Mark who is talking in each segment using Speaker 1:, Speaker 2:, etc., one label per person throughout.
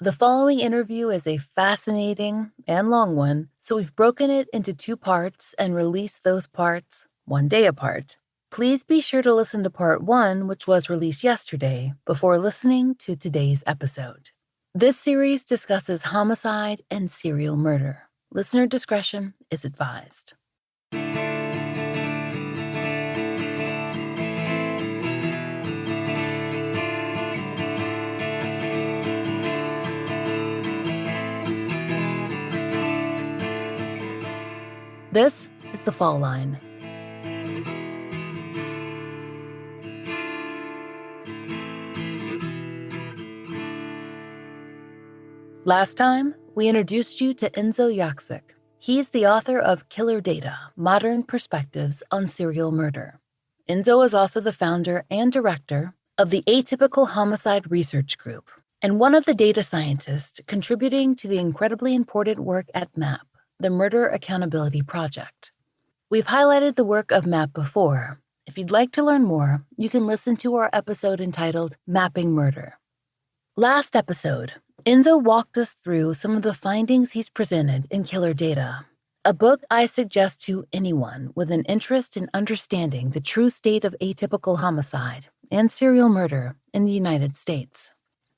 Speaker 1: The following interview is a fascinating and long one, so we've broken it into 2 parts and released those parts one day apart. Please be sure to listen to part 1, which was released yesterday, before listening to today's episode. This series discusses homicide and serial murder. Listener discretion is advised. This is The Fall Line. Last time, we introduced you to Enzo Yaksic. He's the author of Killer Data: Modern Perspectives on Serial Murder. Enzo is also the founder and director of the Atypical Homicide Research Group, and one of the data scientists contributing to the incredibly important work at MAP, the Murder Accountability Project. We've highlighted the work of MAP before. If you'd like to learn more, you can listen to our episode entitled Mapping Murder. Last episode, Enzo walked us through some of the findings he's presented in Killer Data, a book I suggest to anyone with an interest in understanding the true state of atypical homicide and serial murder in the United States.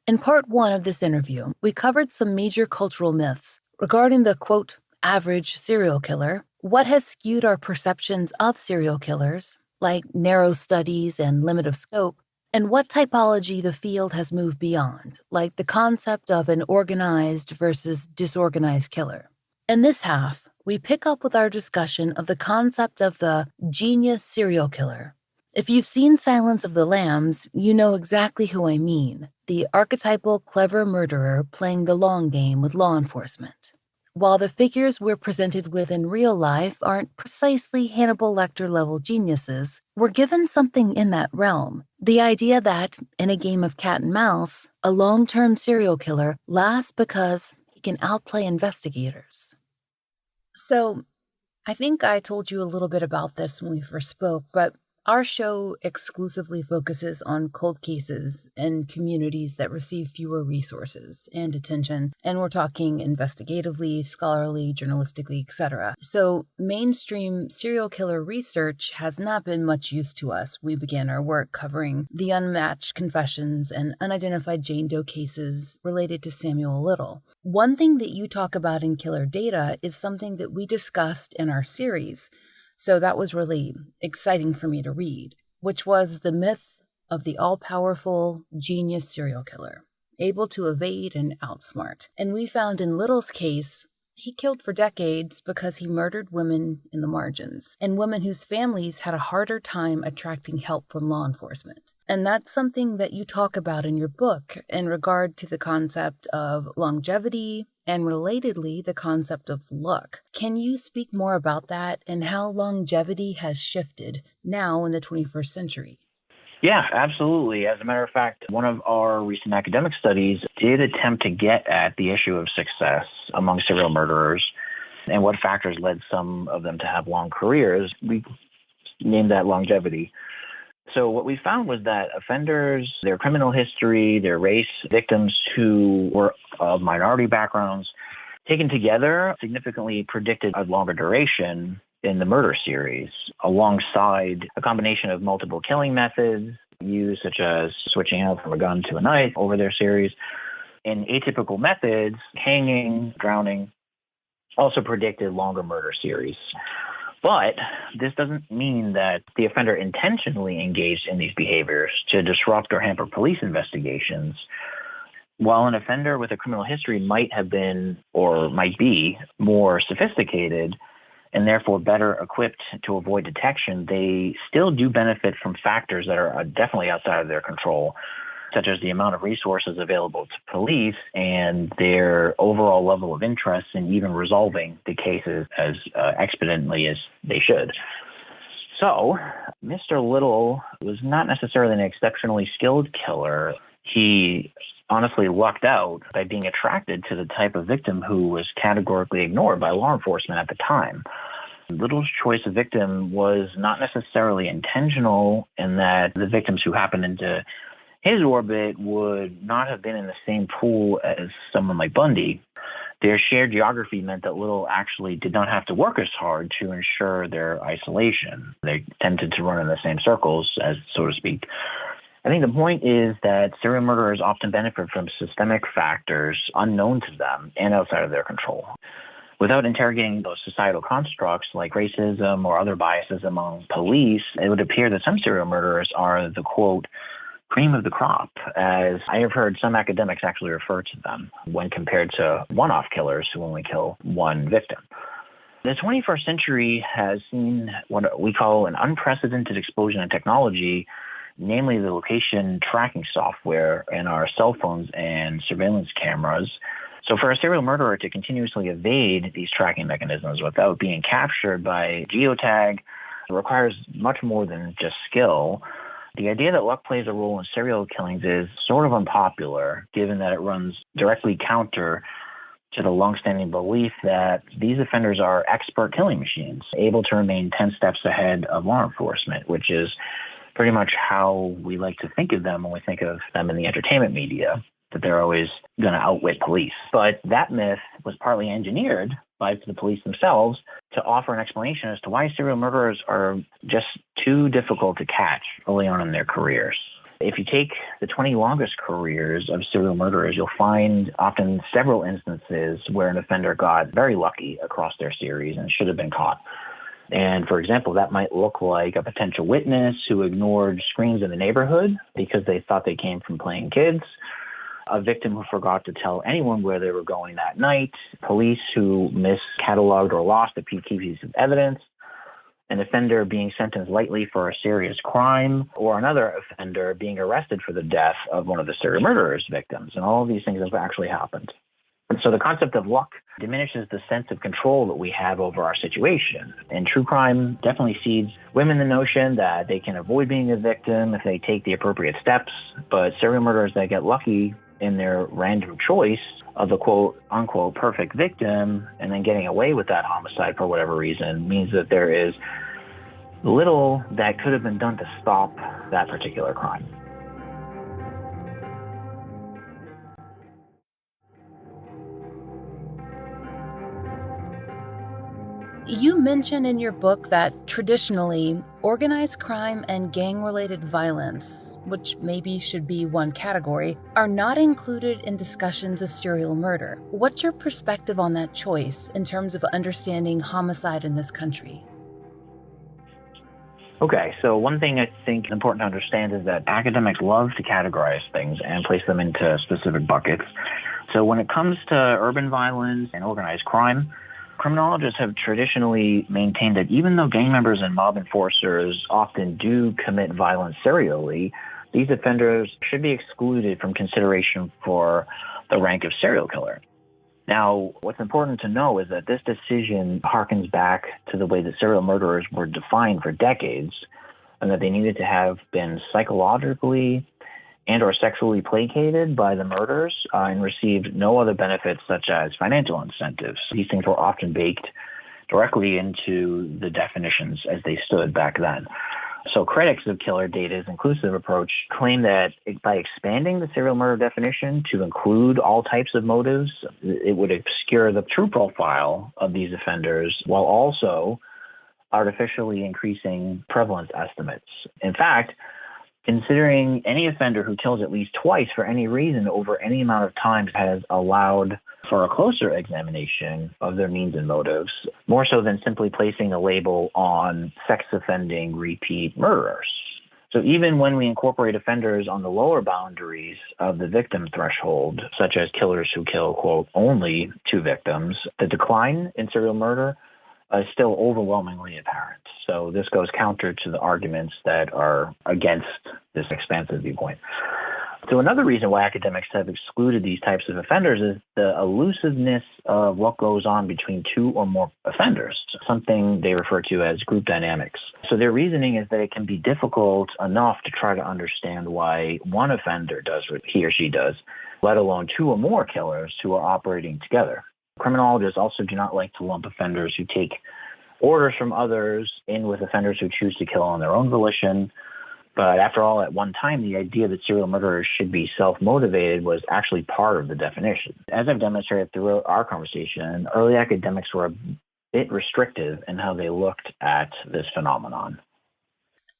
Speaker 1: In part 1 of this interview, we covered some major cultural myths regarding the, quote, average serial killer, what has skewed our perceptions of serial killers, like narrow studies and limit of scope, and what typology the field has moved beyond, like the concept of an organized versus disorganized killer. In this half, we pick up with our discussion of the concept of the genius serial killer. If you've seen Silence of the Lambs, you know exactly who I mean, the archetypal clever murderer playing the long game with law enforcement. While the figures we're presented with in real life aren't precisely Hannibal Lecter-level geniuses, we're given something in that realm. The idea that, in a game of cat and mouse, a long-term serial killer lasts because he can outplay investigators. So, I think I told you a little bit about this when we first spoke, but our show exclusively focuses on cold cases and communities that receive fewer resources and attention, and we're talking investigatively, scholarly, journalistically, etc. So mainstream serial killer research has not been much use to us. We began our work covering the unmatched confessions and unidentified Jane Doe cases related to Samuel Little. One thing that you talk about in Killer Data is something that we discussed in our series. So that was really exciting for me to read, which was the myth of the all-powerful genius serial killer, able to evade and outsmart. And we found in Little's case, he killed for decades because he murdered women in the margins, and women whose families had a harder time attracting help from law enforcement. And that's something that you talk about in your book in regard to the concept of longevity, and relatedly, the concept of luck. Can you speak more about that and how longevity has shifted now in the 21st century?
Speaker 2: Yeah, absolutely. As a matter of fact, one of our recent academic studies did attempt to get at the issue of success among serial murderers and what factors led some of them to have long careers. We named that longevity. So what we found was that offenders, their criminal history, their race, victims who were of minority backgrounds, taken together, significantly predicted a longer duration in the murder series, alongside a combination of multiple killing methods used, such as switching out from a gun to a knife over their series, and atypical methods, hanging, drowning, also predicted longer murder series. But this doesn't mean that the offender intentionally engaged in these behaviors to disrupt or hamper police investigations. While an offender with a criminal history might have been or might be more sophisticated and therefore better equipped to avoid detection, they still do benefit from factors that are definitely outside of their control, such as the amount of resources available to police and their overall level of interest in even resolving the cases as expediently as they should. So, Mr. Little was not necessarily an exceptionally skilled killer. He honestly lucked out by being attracted to the type of victim who was categorically ignored by law enforcement at the time. Little's choice of victim was not necessarily intentional in that the victims who happened to his orbit would not have been in the same pool as someone like Bundy. Their shared geography meant that Little actually did not have to work as hard to ensure their isolation. They tended to run in the same circles, as so to speak. I think the point is that serial murderers often benefit from systemic factors unknown to them and outside of their control. Without interrogating those societal constructs like racism or other biases among police, it would appear that some serial murderers are the, quote, cream of the crop, as I have heard some academics actually refer to them when compared to one-off killers who only kill one victim. The 21st century has seen what we call an unprecedented explosion in technology, namely the location tracking software in our cell phones and surveillance cameras. So for a serial murderer to continuously evade these tracking mechanisms without being captured by geotag requires much more than just skill. The idea that luck plays a role in serial killings is sort of unpopular, given that it runs directly counter to the longstanding belief that these offenders are expert killing machines, able to remain 10 steps ahead of law enforcement, which is pretty much how we like to think of them when we think of them in the entertainment media, that they're always going to outwit police. But that myth was partly engineered by the police themselves to offer an explanation as to why serial murderers are just too difficult to catch early on in their careers. If you take the 20 longest careers of serial murderers, you'll find often several instances where an offender got very lucky across their series and should have been caught. And for example, that might look like a potential witness who ignored screams in the neighborhood because they thought they came from playing kids, a victim who forgot to tell anyone where they were going that night, police who miscatalogued or lost a key piece of evidence, an offender being sentenced lightly for a serious crime, or another offender being arrested for the death of one of the serial murderer's victims. And all of these things have actually happened. And so the concept of luck diminishes the sense of control that we have over our situation. And true crime definitely seeds women the notion that they can avoid being a victim if they take the appropriate steps. But serial murderers that get lucky in their random choice of the quote unquote perfect victim and then getting away with that homicide for whatever reason means that there is little that could have been done to stop that particular crime.
Speaker 1: You mention in your book that traditionally, organized crime and gang-related violence, which maybe should be one category, are not included in discussions of serial murder. What's your perspective on that choice in terms of understanding homicide in this country?
Speaker 2: Okay, so one thing I think is important to understand is that academics love to categorize things and place them into specific buckets. So when it comes to urban violence and organized crime, criminologists have traditionally maintained that even though gang members and mob enforcers often do commit violence serially, these offenders should be excluded from consideration for the rank of serial killer. Now, what's important to know is that this decision harkens back to the way that serial murderers were defined for decades, and that they needed to have been psychologically and or sexually placated by the murderers and received no other benefits such as financial incentives. These things were often baked directly into the definitions as they stood back then. So critics of killer data's inclusive approach claim that by expanding the serial murder definition to include all types of motives, it would obscure the true profile of these offenders while also artificially increasing prevalence estimates. In fact, considering any offender who kills at least twice for any reason over any amount of time has allowed for a closer examination of their means and motives, more so than simply placing a label on sex-offending repeat murderers. So even when we incorporate offenders on the lower boundaries of the victim threshold, such as killers who kill, quote, only two victims, the decline in serial murder is still overwhelmingly apparent. So this goes counter to the arguments that are against this expansive viewpoint. So another reason why academics have excluded these types of offenders is the elusiveness of what goes on between two or more offenders, something they refer to as group dynamics. So their reasoning is that it can be difficult enough to try to understand why one offender does what he or she does, let alone two or more killers who are operating together. Criminologists also do not like to lump offenders who take orders from others in with offenders who choose to kill on their own volition. But after all, at one time, the idea that serial murderers should be self-motivated was actually part of the definition. As I've demonstrated throughout our conversation, early academics were a bit restrictive in how they looked at this phenomenon.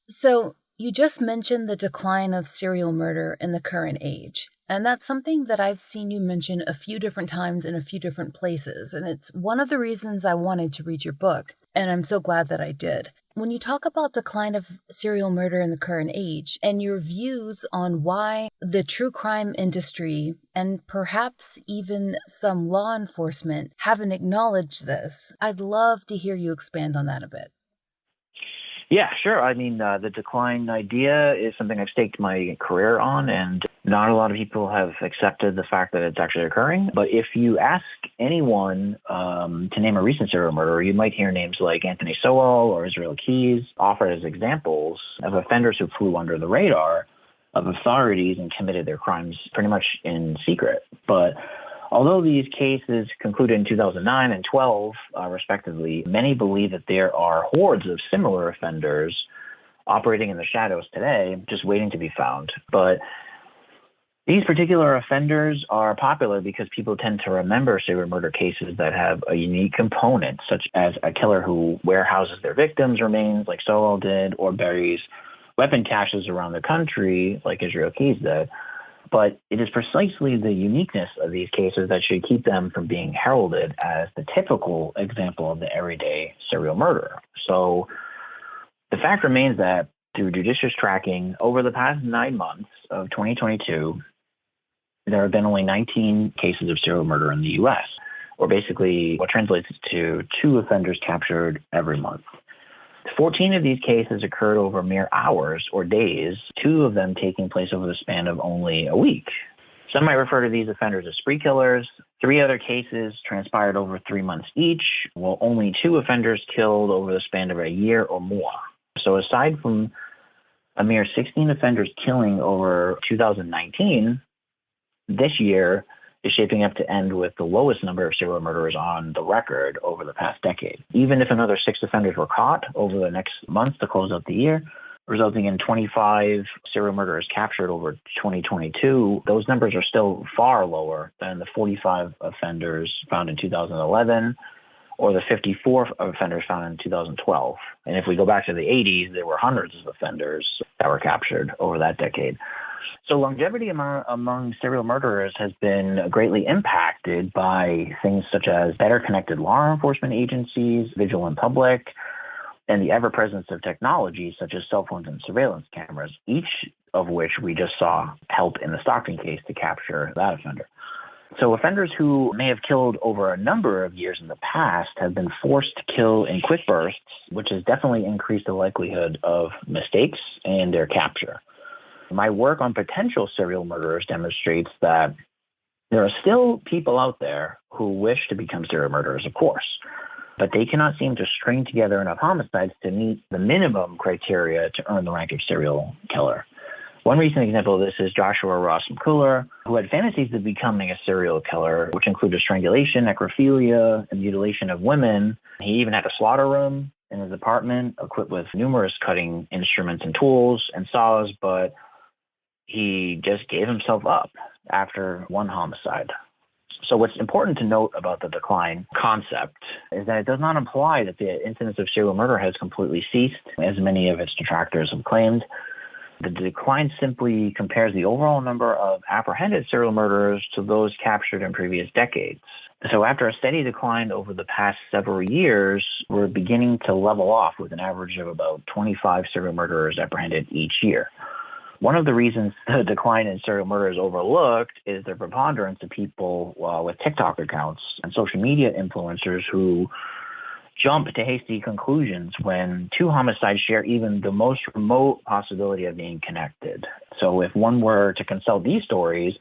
Speaker 1: So you just mentioned the decline of serial murder in the current age. And that's something that I've seen you mention a few different times in a few different places. And it's one of the reasons I wanted to read your book. And I'm so glad that I did. When you talk about decline of serial murder in the current age and your views on why the true crime industry and perhaps even some law enforcement haven't acknowledged this, I'd love to hear you expand on that a bit.
Speaker 2: Yeah, sure. I mean, the decline idea is something I've staked my career on, and not a lot of people have accepted the fact that it's actually occurring. But if you ask anyone to name a recent serial murderer, you might hear names like Anthony Sowell or Israel Keys offered as examples of offenders who flew under the radar of authorities and committed their crimes pretty much in secret. But although these cases concluded in 2009 and 12, respectively, many believe that there are hordes of similar offenders operating in the shadows today, just waiting to be found. But these particular offenders are popular because people tend to remember serial murder cases that have a unique component, such as a killer who warehouses their victims' remains, like Sowell did, or buries weapon caches around the country, like Israel Keys did. But it is precisely the uniqueness of these cases that should keep them from being heralded as the typical example of the everyday serial murderer. So the fact remains that through judicious tracking, over the past 9 months of 2022, there have been only 19 cases of serial murder in the U.S., or basically what translates to 2 offenders captured every month. 14 of these cases occurred over mere hours or days, 2 of them taking place over the span of only a week. Some might refer to these offenders as spree killers. 3 other cases transpired over 3 months each, while only 2 offenders killed over the span of a year or more. So aside from a mere 16 offenders killing over 2019, this year is shaping up to end with the lowest number of serial murderers on the record over the past decade. Even if another 6 offenders were caught over the next months to close out the year, resulting in 25 serial murderers captured over 2022, those numbers are still far lower than the 45 offenders found in 2011 or the 54 offenders found in 2012. And if we go back to the 80s, there were hundreds of offenders that were captured over that decade. So longevity among serial murderers has been greatly impacted by things such as better connected law enforcement agencies, vigilant public, and the ever-presence of technology such as cell phones and surveillance cameras, each of which we just saw help in the Stockton case to capture that offender. So offenders who may have killed over a number of years in the past have been forced to kill in quick bursts, which has definitely increased the likelihood of mistakes and their capture. My work on potential serial murderers demonstrates that there are still people out there who wish to become serial murderers, of course, but they cannot seem to string together enough homicides to meet the minimum criteria to earn the rank of serial killer. One recent example of this is Joshua Ross McCuller, who had fantasies of becoming a serial killer, which included strangulation, necrophilia, and mutilation of women. He even had a slaughter room in his apartment equipped with numerous cutting instruments and tools and saws, but he just gave himself up after one homicide. So what's important to note about the decline concept is that it does not imply that the incidence of serial murder has completely ceased, as many of its detractors have claimed. The decline simply compares the overall number of apprehended serial murderers to those captured in previous decades. So after a steady decline over the past several years, we're beginning to level off with an average of about 25 serial murderers apprehended each year. One of the reasons the decline in serial murder is overlooked is the preponderance of people with TikTok accounts and social media influencers who jump to hasty conclusions when 2 homicides share even the most remote possibility of being connected. So if one were to consult these stories,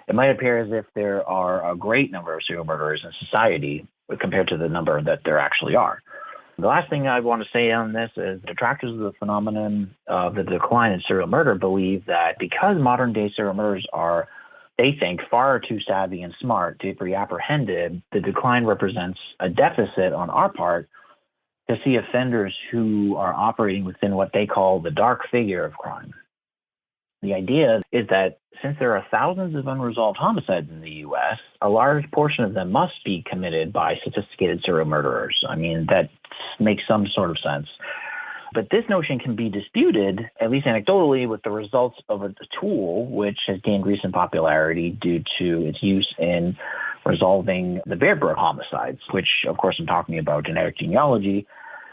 Speaker 2: it might appear as if there are a great number of serial murderers in society compared to the number that there actually are. The last thing I want to say on this is detractors of the phenomenon of the decline in serial murder believe that because modern-day serial murderers are, they think, far too savvy and smart to be apprehended, the decline represents a deficit on our part to see offenders who are operating within what they call the dark figure of crime. The idea is that since there are thousands of unresolved homicides in the U.S., a large portion of them must be committed by sophisticated serial murderers. I mean, that makes some sort of sense. But this notion can be disputed, at least anecdotally, with the results of a tool which has gained recent popularity due to its use in resolving the Bearbrick homicides, which, of course, I'm talking about genetic genealogy.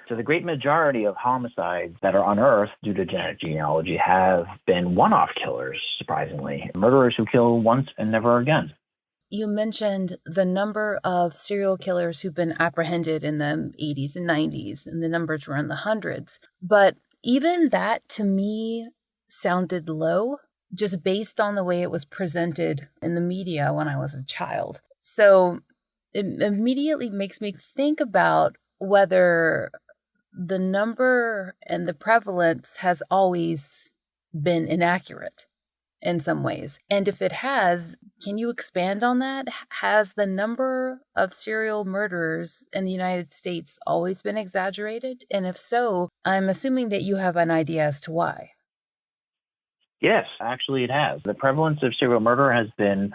Speaker 2: So the great majority of homicides that are unearthed due to genetic genealogy have been one-off killers, surprisingly, murderers who kill once and never again.
Speaker 1: You mentioned the number of serial killers who've been apprehended in the 80s and 90s, and the numbers were in the hundreds. But even that, to me, sounded low, just based on the way it was presented in the media when I was a child. So it immediately makes me think about whether the number and the prevalence has always been inaccurate in some ways. And if it has, can you expand on that? Has the number of serial murderers in the United States always been exaggerated? And if so, I'm assuming that you have an idea as to why.
Speaker 2: Yes, actually it has. The prevalence of serial murder has been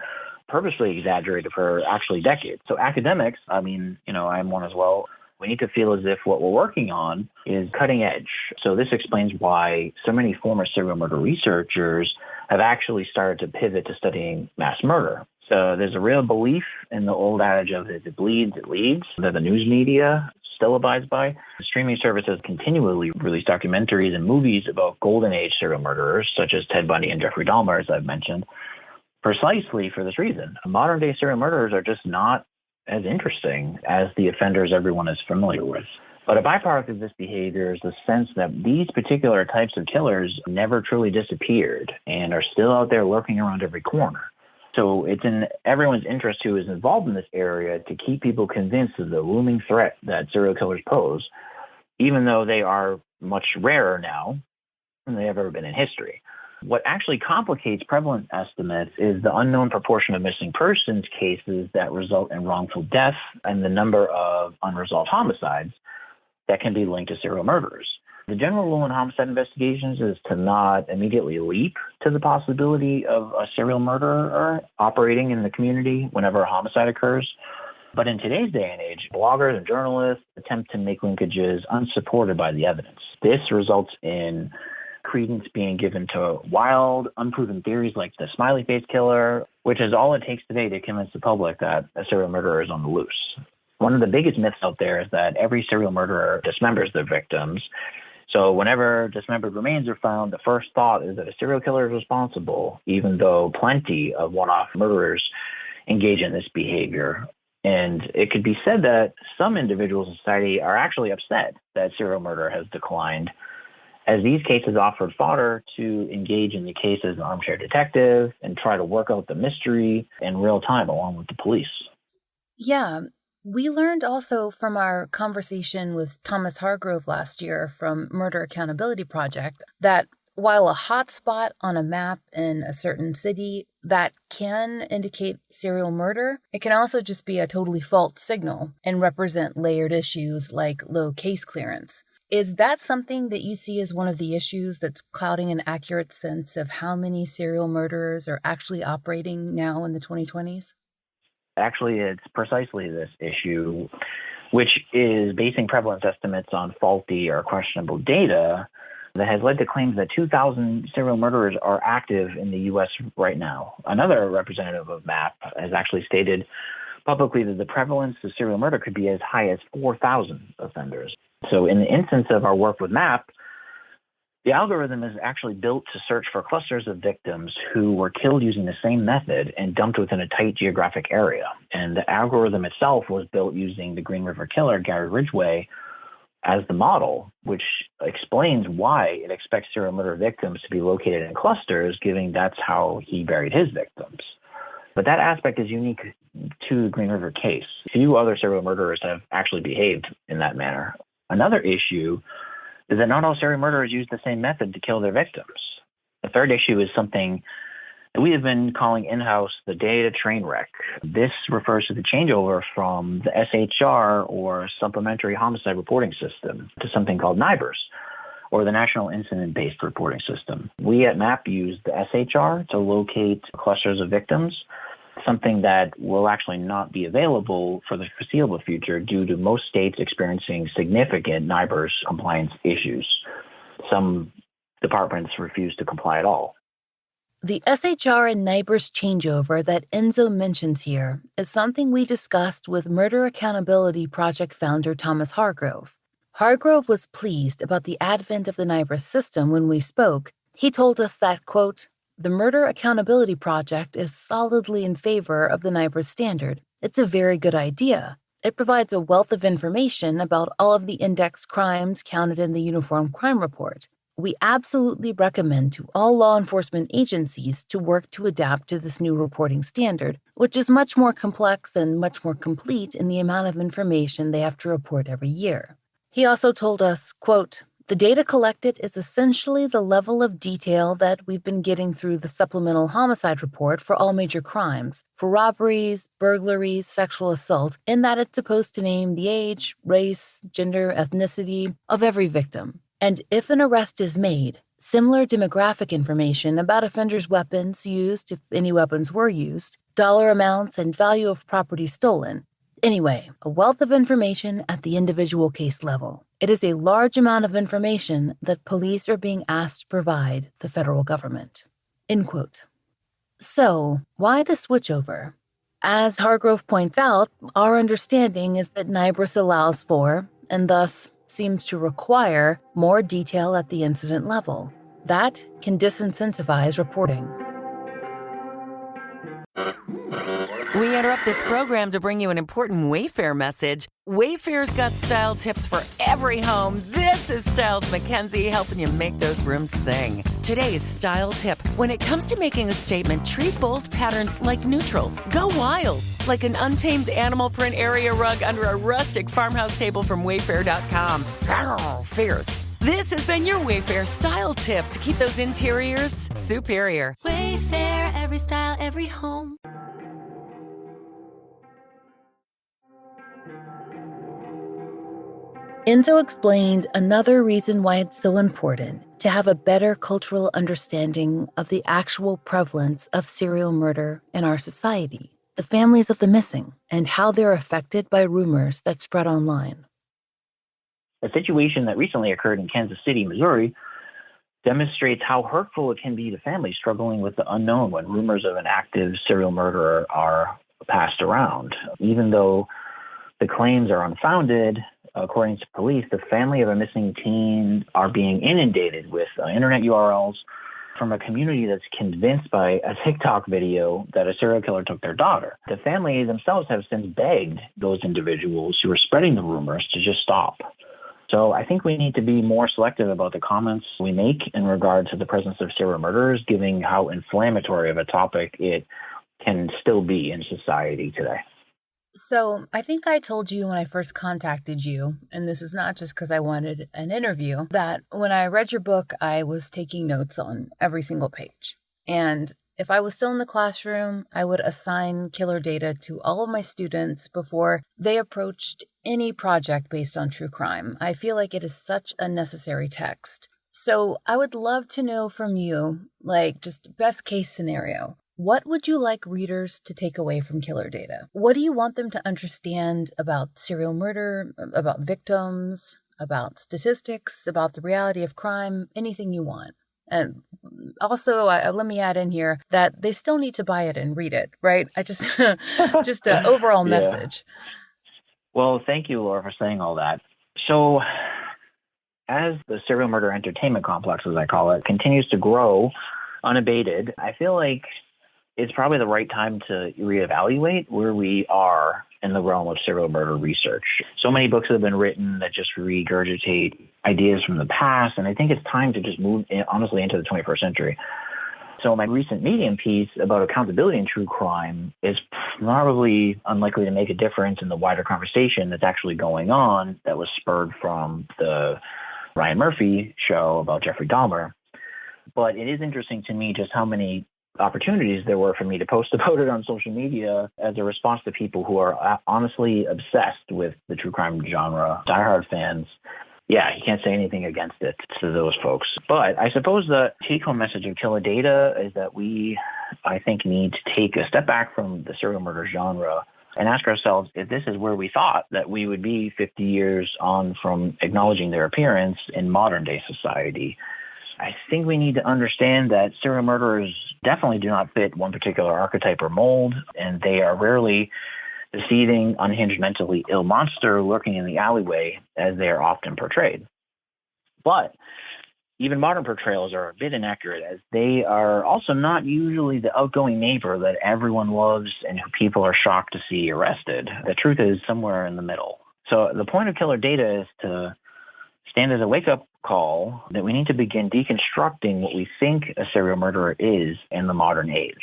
Speaker 2: purposely exaggerated for actually decades. So academics, I'm one as well, we need to feel as if what we're working on is cutting edge. So this explains why so many former serial murder researchers have actually started to pivot to studying mass murder. So there's a real belief in the old adage of if it bleeds, it leads, that the news media still abides by. Streaming services continually release documentaries and movies about golden age serial murderers, such as Ted Bundy and Jeffrey Dahmer, as I've mentioned, precisely for this reason. Modern day serial murderers are just not as interesting as the offenders everyone is familiar with. But a byproduct of this behavior is the sense that these particular types of killers never truly disappeared and are still out there lurking around every corner. So it's in everyone's interest who is involved in this area to keep people convinced of the looming threat that serial killers pose, even though they are much rarer now than they have ever been in history. What actually complicates prevalence estimates is the unknown proportion of missing persons cases that result in wrongful death and the number of unresolved homicides that can be linked to serial murderers. The general rule in homicide investigations is to not immediately leap to the possibility of a serial murderer operating in the community whenever a homicide occurs. But in today's day and age, bloggers and journalists attempt to make linkages unsupported by the evidence. This results in credence being given to wild, unproven theories like the smiley face killer, which is all it takes today to convince the public that a serial murderer is on the loose. One of the biggest myths out there is that every serial murderer dismembers their victims. So whenever dismembered remains are found, the first thought is that a serial killer is responsible, even though plenty of one-off murderers engage in this behavior. And it could be said that some individuals in society are actually upset that serial murder has declined, as these cases offered fodder to engage in the case as an armchair detective and try to work out the mystery in real time along with the police.
Speaker 1: Yeah. We learned also from our conversation with Thomas Hargrove last year from Murder Accountability Project that while a hotspot on a map in a certain city that can indicate serial murder, it can also just be a totally false signal and represent layered issues like low case clearance. Is that something that you see as one of the issues that's clouding an accurate sense of how many serial murderers are actually operating now in the 2020s?
Speaker 2: Actually, it's precisely this issue, which is basing prevalence estimates on faulty or questionable data, that has led to claims that 2,000 serial murderers are active in the U.S. right now. Another representative of MAP has actually stated publicly that the prevalence of serial murder could be as high as 4,000 offenders. So in the instance of our work with MAP, the algorithm is actually built to search for clusters of victims who were killed using the same method and dumped within a tight geographic area. And the algorithm itself was built using the Green River Killer, Gary Ridgway, as the model, which explains why it expects serial murder victims to be located in clusters, given that's how he buried his victims. But that aspect is unique to the Green River case. Few other serial murderers have actually behaved in that manner. Another issue is that not all serial murderers use the same method to kill their victims. The third issue is something that we have been calling in-house the data train wreck. This refers to the changeover from the SHR, or Supplementary Homicide Reporting System, to something called NIBRS, or the National Incident-Based Reporting System. We at MAP use the SHR to locate clusters of victims, something that will actually not be available for the foreseeable future due to most states experiencing significant NIBRS compliance issues. Some departments refuse to comply at all.
Speaker 1: The SHR and NIBRS changeover that Enzo mentions here is something we discussed with Murder Accountability Project founder Thomas Hargrove. Hargrove was pleased about the advent of the NIBRS system when we spoke. He told us that, quote, "The Murder Accountability Project is solidly in favor of the NIBRS standard. It's a very good idea. It provides a wealth of information about all of the index crimes counted in the Uniform Crime Report. We absolutely recommend to all law enforcement agencies to work to adapt to this new reporting standard, which is much more complex and much more complete in the amount of information they have to report every year." He also told us, quote, "The data collected is essentially the level of detail that we've been getting through the supplemental homicide report for all major crimes, for robberies, burglaries, sexual assault, in that it's supposed to name the age, race, gender, ethnicity of every victim. And if an arrest is made, similar demographic information about offenders' weapons used, if any weapons were used, dollar amounts, and value of property stolen. Anyway, a wealth of information at the individual case level. It is a large amount of information that police are being asked to provide the federal government." End quote. So, why the switchover? As Hargrove points out, our understanding is that NIBRS allows for, and thus seems to require, more detail at the incident level. That can disincentivize reporting.
Speaker 3: We interrupt this program to bring you an important Wayfair message. Wayfair's got style tips for every home. This is Styles McKenzie helping you make those rooms sing. Today's style tip: when it comes to making a statement, treat bold patterns like neutrals. Go wild, like an untamed animal print area rug under a rustic farmhouse table from Wayfair.com. Arr, fierce. This has been your Wayfair style tip to keep those interiors superior.
Speaker 4: Wayfair, every style, every home.
Speaker 1: Enzo explained another reason why it's so important to have a better cultural understanding of the actual prevalence of serial murder in our society, the families of the missing, and how they're affected by rumors that spread online.
Speaker 2: A situation that recently occurred in Kansas City, Missouri, demonstrates how hurtful it can be to families struggling with the unknown when rumors of an active serial murderer are passed around. Even though the claims are unfounded, according to police, the family of a missing teen are being inundated with internet URLs from a community that's convinced by a TikTok video that a serial killer took their daughter. The family themselves have since begged those individuals who are spreading the rumors to just stop. So I think we need to be more selective about the comments we make in regard to the presence of serial murderers, given how inflammatory of a topic it can still be in society today.
Speaker 1: So I think I told you when I first contacted you, and this is not just because I wanted an interview, that when I read your book, I was taking notes on every single page. And if I was still in the classroom, I would assign killer data to all of my students before they approached any project based on true crime. I feel like it is such a necessary text. So I would love to know from you, like, just best case scenario. What would you like readers to take away from killer data? What do you want them to understand about serial murder, about victims, about statistics, about the reality of crime, anything you want? And also, let me add in here that they still need to buy it and read it, right? I just, just an overall message.
Speaker 2: Well, thank you, Laura, for saying all that. So as the serial murder entertainment complex, as I call it, continues to grow unabated, I feel like it's probably the right time to reevaluate where we are in the realm of serial murder research. So many books have been written that just regurgitate ideas from the past, and I think it's time to just move, honestly, into the 21st century. So my recent Medium piece about accountability in true crime is probably unlikely to make a difference in the wider conversation that's actually going on that was spurred from the Ryan Murphy show about Jeffrey Dahmer. But it is interesting to me just how many opportunities there were for me to post about it on social media as a response to people who are honestly obsessed with the true crime genre, diehard fans. yeah, he can't say anything against it to those folks. But I suppose the take-home message of Killer Data is that we, I think, need to take a step back from the serial murder genre and ask ourselves if this is where we thought that we would be 50 years on from acknowledging their appearance in modern-day society. I think we need to understand that serial murderers definitely do not fit one particular archetype or mold, and they are rarely the seething, unhinged, mentally ill monster lurking in the alleyway as they are often portrayed. But even modern portrayals are a bit inaccurate, as they are also not usually the outgoing neighbor that everyone loves and who people are shocked to see arrested. The truth is somewhere in the middle. So the point of Killer Data is to stand as a wake-up call that we need to begin deconstructing what we think a serial murderer is in the modern age.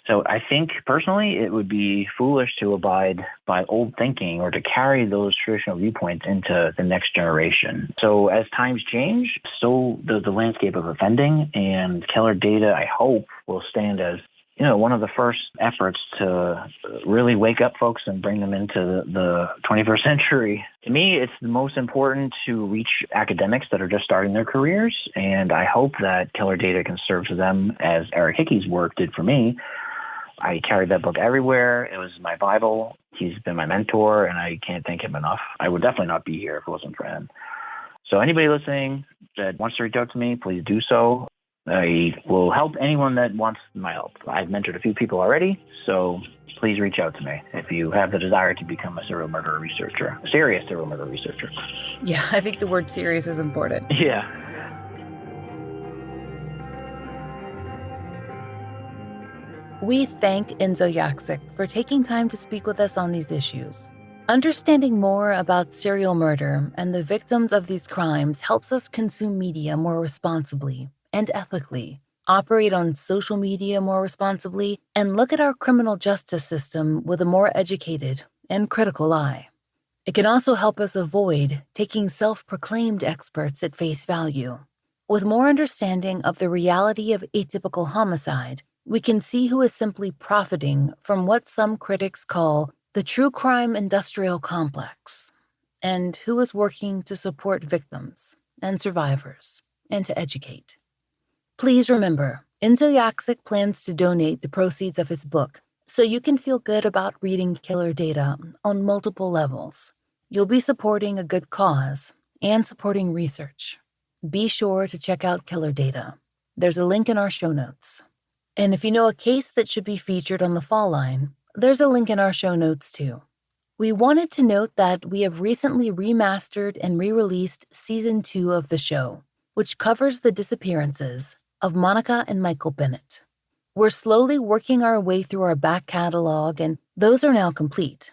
Speaker 2: So I think, personally, it would be foolish to abide by old thinking or to carry those traditional viewpoints into the next generation. So as times change, so does the landscape of offending, and Killer Data, I hope, will stand as one of the first efforts to really wake up folks and bring them into the 21st century. To me, it's the most important to reach academics that are just starting their careers, and I hope that Killer Data can serve to them as Eric Hickey's work did for me. I carried that book everywhere. It was my Bible. He's been my mentor, and I can't thank him enough. I would definitely not be here if it wasn't for him. So anybody listening that wants to reach out to me, please do so. I will help anyone that wants my help. I've mentored a few people already, so please reach out to me if you have the desire to become a serial murder researcher, a serious serial murder researcher.
Speaker 1: Yeah, I think the word serious is important.
Speaker 2: Yeah.
Speaker 1: We thank Enzo Yaksic for taking time to speak with us on these issues. Understanding more about serial murder and the victims of these crimes helps us consume media more responsibly and ethically, operate on social media more responsibly, and look at our criminal justice system with a more educated and critical eye. It can also help us avoid taking self-proclaimed experts at face value. With more understanding of the reality of atypical homicide, we can see who is simply profiting from what some critics call the true crime industrial complex, and who is working to support victims and survivors and to educate. Please remember, Enzo Yaksic plans to donate the proceeds of his book, so you can feel good about reading Killer Data on multiple levels. You'll be supporting a good cause and supporting research. Be sure to check out Killer Data. There's a link in our show notes. And if you know a case that should be featured on the Fall Line, there's a link in our show notes too. We wanted to note that we have recently remastered and re-released Season 2 of the show, which covers the disappearances of Monica and Michael Bennett. We're slowly working our way through our back catalog, and those are now complete.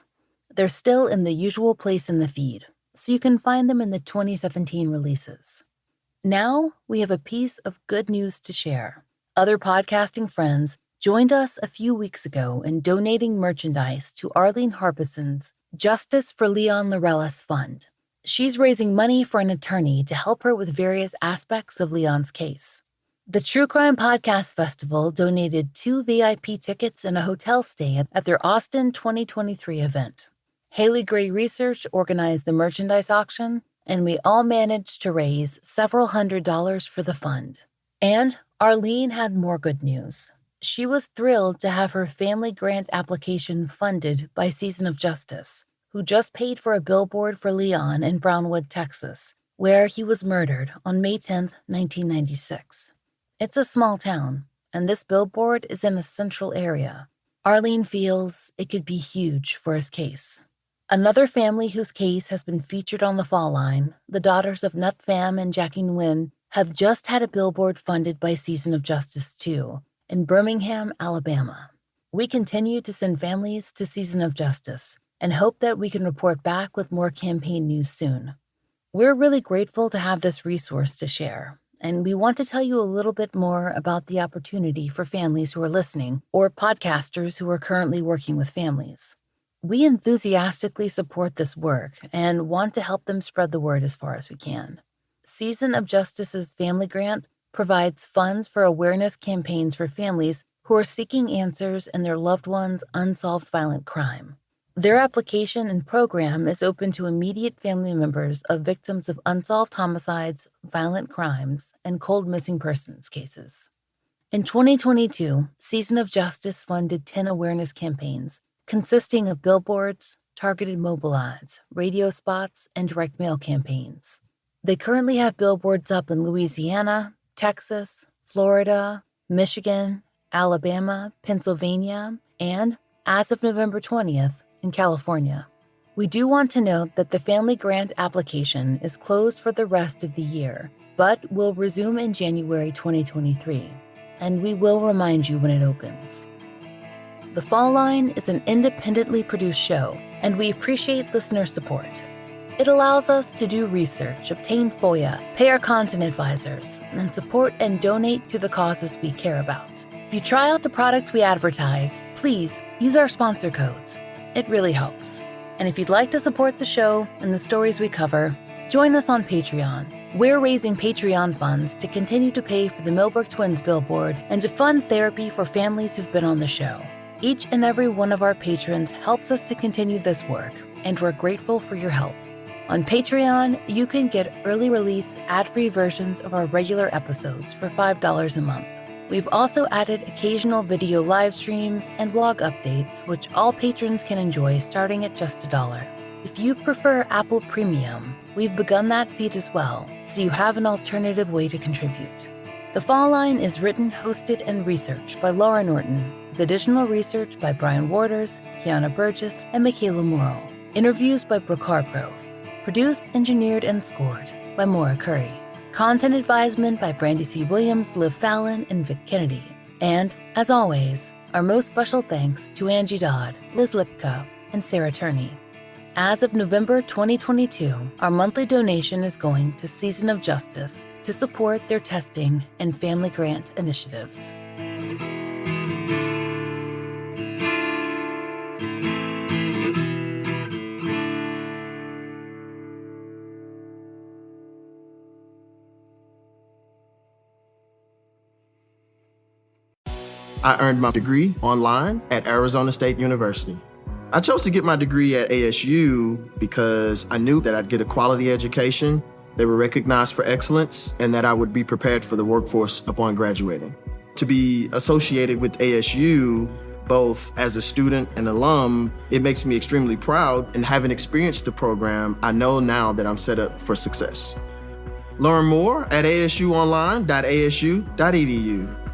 Speaker 1: They're still in the usual place in the feed, so you can find them in the 2017 releases. Now, we have a piece of good news to share. Other podcasting friends joined us a few weeks ago in donating merchandise to Arlene Harbison's Justice for Leon Laurella's Fund. She's raising money for an attorney to help her with various aspects of Leon's case. The True Crime Podcast Festival donated 2 VIP tickets and a hotel stay at their Austin 2023 event. Haley Gray Research organized the merchandise auction, and we all managed to raise several $100s for the fund. And Arlene had more good news. She was thrilled to have her family grant application funded by Season of Justice, who just paid for a billboard for Leon in Brownwood, Texas, where he was murdered on May 10, 1996. It's a small town, and this billboard is in a central area. Arlene feels it could be huge for his case. Another family whose case has been featured on the Fall Line, the daughters of Nut Pham and Jackie Nguyen, have just had a billboard funded by Season of Justice too, in Birmingham, Alabama. We continue to send families to Season of Justice and hope that we can report back with more campaign news soon. We're really grateful to have this resource to share, and we want to tell you a little bit more about the opportunity for families who are listening or podcasters who are currently working with families. We enthusiastically support this work and want to help them spread the word as far as we can. Season of Justice's Family Grant provides funds for awareness campaigns for families who are seeking answers in their loved ones' unsolved violent crime. Their application and program is open to immediate family members of victims of unsolved homicides, violent crimes, and cold missing persons cases. In 2022, Season of Justice funded 10 awareness campaigns consisting of billboards, targeted mobile ads, radio spots, and direct mail campaigns. They currently have billboards up in Louisiana, Texas, Florida, Michigan, Alabama, Pennsylvania, and, as of November 20th, in California. We do want to note that the family grant application is closed for the rest of the year, but will resume in January 2023, and we will remind you when it opens. The Fall Line is an independently produced show, and we appreciate listener support. It allows us to do research, obtain FOIA, pay our content advisors, and support and donate to the causes we care about. If you try out the products we advertise, please use our sponsor codes. It really helps. And if you'd like to support the show and the stories we cover, join us on Patreon. We're raising Patreon funds to continue to pay for the Millbrook Twins billboard and to fund therapy for families who've been on the show. Each and every one of our patrons helps us to continue this work, and we're grateful for your help. On Patreon, you can get early release ad-free versions of our regular episodes for $5 a month. We've also added occasional video live streams and blog updates, which all patrons can enjoy starting at just $1. If you prefer Apple Premium, we've begun that feed as well, so you have an alternative way to contribute. The Fall Line is written, hosted, and researched by Laurah Norton, with additional research by Brian Waters, Kiana Burgess, and Michaela Morrill. Interviews by Brooke Hargrove. Produced, engineered, and scored by Maura Curry. Content advisement by Brandy C. Williams, Liv Fallon, and Vic Kennedy. And, as always, our most special thanks to Angie Dodd, Liz Lipka, and Sarah Turney. As of November 2022, our monthly donation is going to Season of Justice to support their testing and family grant initiatives.
Speaker 5: I earned my degree online at Arizona State University. I chose to get my degree at ASU because I knew that I'd get a quality education, they were recognized for excellence, and that I would be prepared for the workforce upon graduating. To be associated with ASU, both as a student and alum, it makes me extremely proud, and having experienced the program, I know now that I'm set up for success. Learn more at asuonline.asu.edu.